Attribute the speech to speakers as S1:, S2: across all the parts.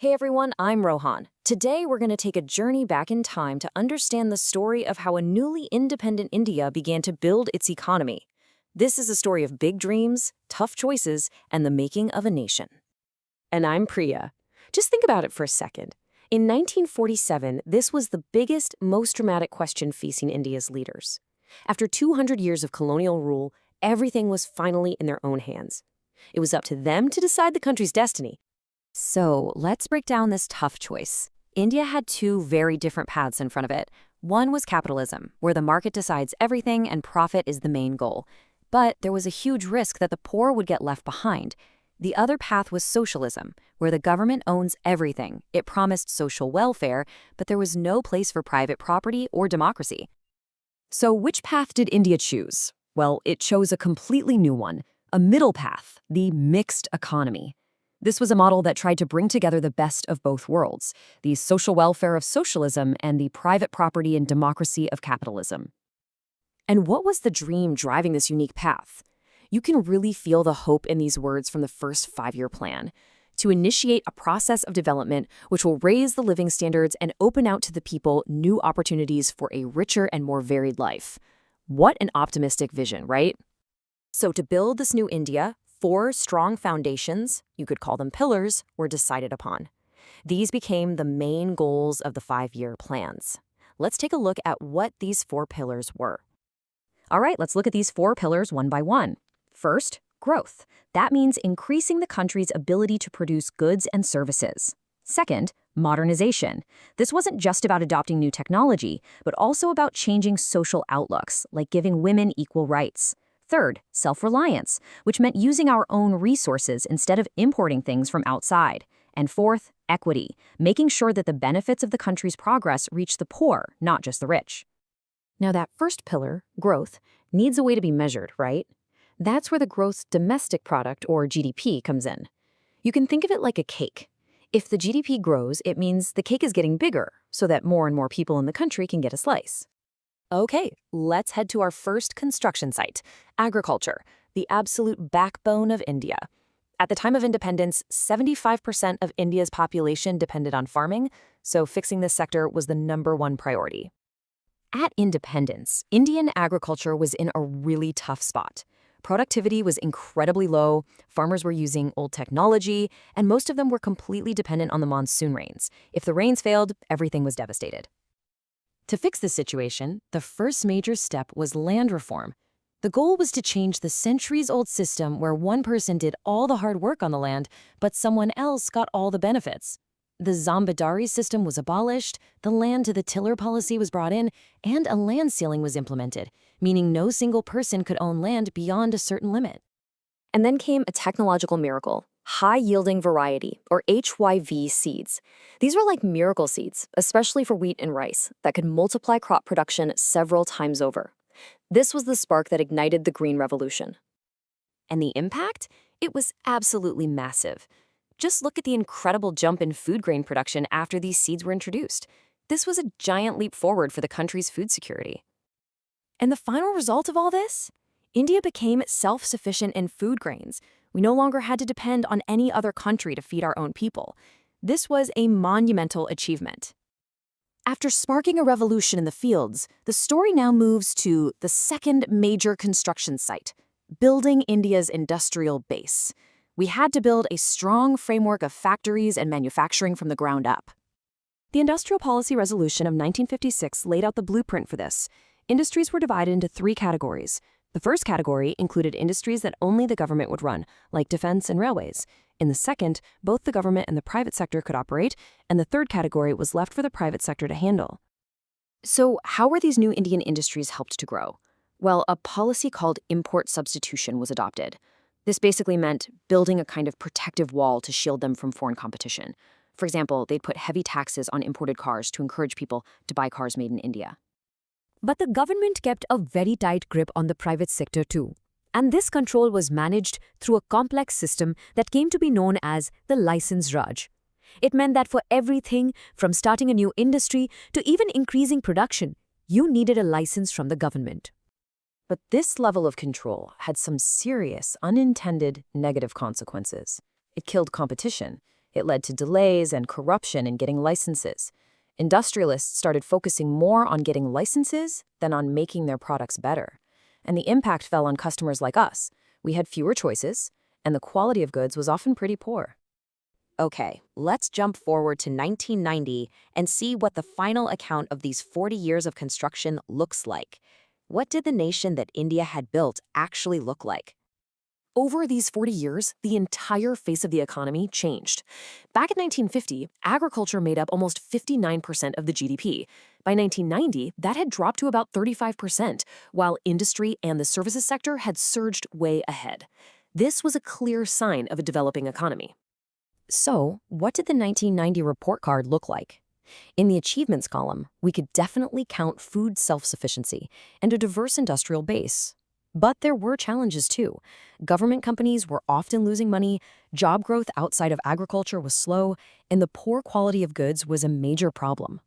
S1: Hey everyone, I'm Rohan. Today we're going to take a journey back in time to understand the story of how a newly independent India began to build its economy. This is a story of big dreams, tough choices, and the making of a nation. And I'm Priya. Just think about it for a second. In 1947, this was the biggest, most dramatic question facing India's leaders. After 200 years of colonial rule, everything was finally in their own hands. It was up to them to decide the country's destiny. So let's break down this tough choice. India had two very different paths in front of it. One was capitalism, where the market decides everything and profit is the main goal. But there was a huge risk that the poor would get left behind. The other path was socialism, where the government owns everything. It promised social welfare, but there was no place for private property or democracy. So which path did India choose? Well, it chose a completely new one, a middle path, the mixed economy. This was a model that tried to bring together the best of both worlds, the social welfare of socialism and the private property and democracy of capitalism. And what was the dream driving this unique path? You can really feel the hope in these words from the first five-year plan: to initiate a process of development which will raise the living standards and open out to the people new opportunities for a richer and more varied life. What an optimistic vision, right? So to build this new India, 4 strong foundations, you could call them pillars, were decided upon. These became the main goals of the 5-year plans. Let's take a look at what these 4 pillars were. All right, let's look at these 4 pillars one by one. First, growth. That means increasing the country's ability to produce goods and services. Second, modernization. This wasn't just about adopting new technology, but also about changing social outlooks, like giving women equal rights. Third, self-reliance, which meant using our own resources instead of importing things from outside. And fourth, equity, making sure that the benefits of the country's progress reach the poor, not just the rich. Now that first pillar, growth, needs a way to be measured, right? That's where the gross domestic product, or GDP, comes in. You can think of it like a cake. If the GDP grows, it means the cake is getting bigger, so that more and more people in the country can get a slice. Okay, let's head to our first construction site, agriculture, the absolute backbone of India. At the time of independence, 75% of India's population depended on farming, so fixing this sector was the #1 priority. At independence, Indian agriculture was in a really tough spot. Productivity was incredibly low, farmers were using old technology, and most of them were completely dependent on the monsoon rains. If the rains failed, everything was devastated. To fix this situation, the first major step was land reform. The goal was to change the centuries-old system where one person did all the hard work on the land, but someone else got all the benefits. The Zamindari system was abolished, the land-to-the-tiller policy was brought in, and a land ceiling was implemented, meaning no single person could own land beyond a certain limit. And then came a technological miracle: high-yielding variety, or HYV seeds. These were like miracle seeds, especially for wheat and rice, that could multiply crop production several times over. This was the spark that ignited the Green Revolution. And the impact? It was absolutely massive. Just look at the incredible jump in food grain production after these seeds were introduced. This was a giant leap forward for the country's food security. And the final result of all this? India became self-sufficient in food grains. We no longer had to depend on any other country to feed our own people. This was a monumental achievement. After sparking a revolution in the fields, the story now moves to the second major construction site: building India's industrial base. We had to build a strong framework of factories and manufacturing from the ground up. The Industrial Policy Resolution of 1956 laid out the blueprint for this. Industries were divided into 3 categories. The first category included industries that only the government would run, like defense and railways. In the second, both the government and the private sector could operate, and the third category was left for the private sector to handle. So how were these new Indian industries helped to grow? Well, a policy called import substitution was adopted. This basically meant building a kind of protective wall to shield them from foreign competition. For example, they'd put heavy taxes on imported cars to encourage people to buy cars made in India. But the government kept a very tight grip on the private sector too. And this control was managed through a complex system that came to be known as the license Raj. It meant that for everything from starting a new industry to even increasing production, you needed a license from the government. But this level of control had some serious, unintended negative consequences. It killed competition. It led to delays and corruption in getting licenses. Industrialists started focusing more on getting licenses than on making their products better. And the impact fell on customers like us. We had fewer choices, and the quality of goods was often pretty poor.
S2: Okay, let's jump forward to 1990 and see what the final account of these 40 years of construction looks like. What did the nation that India had built actually look like?
S1: Over these 40 years, the entire face of the economy changed. Back in 1950, agriculture made up almost 59% of the GDP. By 1990, that had dropped to about 35%, while industry and the services sector had surged way ahead. This was a clear sign of a developing economy. So, what did the 1990 report card look like? In the achievements column, we could definitely count food self-sufficiency and a diverse industrial base. But there were challenges too. Government companies were often losing money, job growth outside of agriculture was slow, and the poor quality of goods was a major problem.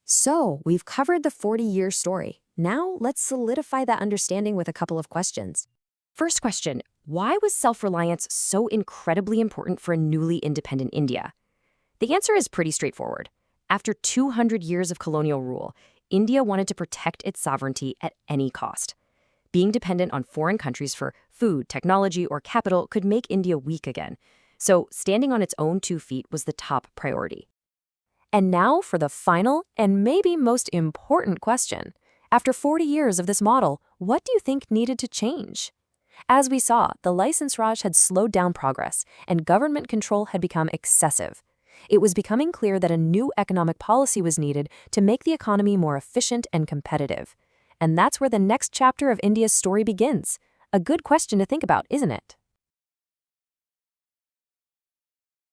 S2: So, we've covered the 40-year story. Now, let's solidify that understanding with a couple of questions.
S1: First question, why was self-reliance so incredibly important for a newly independent India? The answer is pretty straightforward. After 200 years of colonial rule, India wanted to protect its sovereignty at any cost. Being dependent on foreign countries for food, technology, or capital could make India weak again. So standing on its own 2 feet was the top priority. And now for the final and maybe most important question. After 40 years of this model, what do you think needed to change? As we saw, the license Raj had slowed down progress, and government control had become excessive. It was becoming clear that a new economic policy was needed to make the economy more efficient and competitive. And that's where the next chapter of India's story begins. A good question to think about, isn't it?